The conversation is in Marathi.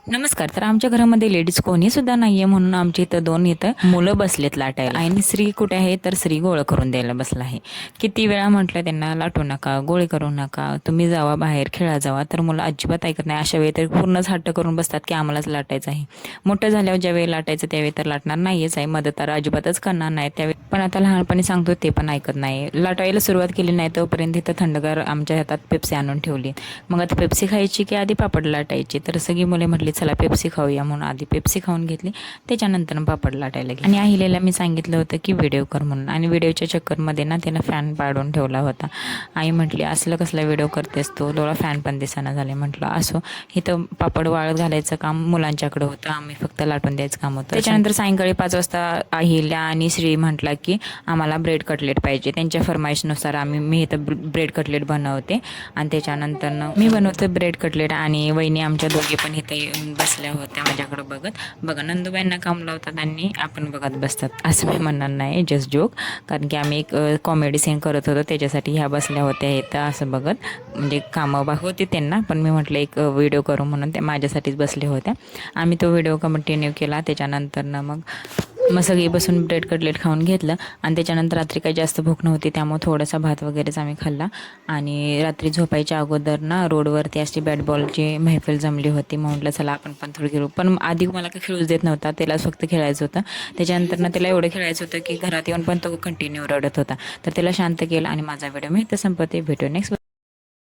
नमस्कार. तर आमच्या घरामध्ये लेडीज कोणी सुद्धा नाहीये म्हणून आमच्या इथं 2 मुलं बसलेत लाटायला. आणि श्री कुठे आहे तर श्री गोळ करून द्यायला बसला आहे. किती वेळा म्हटलं त्यांना लाटू नका, गोळे करू नका, तुम्ही जावा बाहेर खेळा जावा, तर मुलं अजिबात ऐकत नाही. अशा वेळी तर पूर्णच हट्ट करून बसतात की आम्हालाच लाटायचं आहे. मोठं झाल्यावर ज्यावेळी लाटायचं त्यावेळी तर लाटणार नाहीच आहे, मदत तर अजिबातच करणार नाही त्यावेळी. पण आता लहानपणी सांगतो ते पण ऐकत नाही. लाटायला सुरुवात केली नाही तोपर्यंत इथं थंडगार आमच्या हातात पेप्सी आणून ठेवली. मग आता पेप्सी खायची की आधी पापड लाटायची, तर सगळी मुले म्हटली चला पेप्सी खाऊया, म्हणून आधी पेप्सी खाऊन घेतली. त्याच्यानंतर पापड लाटायला गेली. आणि अहिलेला मी सांगितलं होतं की व्हिडिओ कर म्हणून, आणि व्हिडिओच्या चक्करमध्ये ना तिनं फॅन पाडून ठेवला होता. आई म्हटली असलं कसला व्हिडिओ करतेस तू, तुला फॅन पण दिसेना झाले. म्हटलं असो, इथं पापड वाळत घालायचं काम मुलांच्याकडे होतं, आम्ही फक्त लाटून द्यायचं काम होतं. त्याच्यानंतर सायंकाळी 5 वाजता अहिल्या आणि श्री म्हटला की आम्हाला ब्रेड कटलेट पाहिजे. त्यांच्या फरमाईशनुसार मी इथं ब्रेड कटलेट बनवते. आणि त्याच्यानंतर मी बनवते ब्रेड कटलेट, आणि वहिनी आमच्या दोघी पण इथे येऊन बसल्या होत्या माझ्याकडे बघत. बघा, नंदूबाईंना काम लावतात आणि आपण बघत बसतात, असं मी म्हणणार नाही, जस्ट जोक. कारण की आम्ही एक कॉमेडी सीन करत होतो, त्याच्यासाठी ह्या बसल्या होत्या इथं असं बघत. म्हणजे कामं होती त्यांना, पण मी म्हटलं एक व्हिडिओ करू म्हणून त्या माझ्यासाठीच बसल्या होत्या. आम्ही तो व्हिडिओ कंटिन्यू केला. त्याच्यानंतर मग सगळी बसून ब्रेड कटलेट खाऊन घेतलं. आणि त्याच्यानंतर रात्री काही जास्त भूक नव्हती, त्यामुळे थोडासा भात वगैरेच आम्ही खाल्ला. आणि रात्री झोपायच्या अगोदर ना रोडवरती अशी बॅट बॉलची महफिल जमली होती. म्हटलं चला आपण पण थोडं खेळू. पण आधी मला काही खेळूच देत नव्हता, त्याला फक्त खेळायचं होतं. त्याच्यानंतर ना त्याला एवढं खेळायचं होतं की घरात येऊन पण तो कंटिन्यू रडत होता. तर त्याला शांत केलं आणि माझा व्हिडिओ मी इथं संपवते. भेटू नेक्स्ट.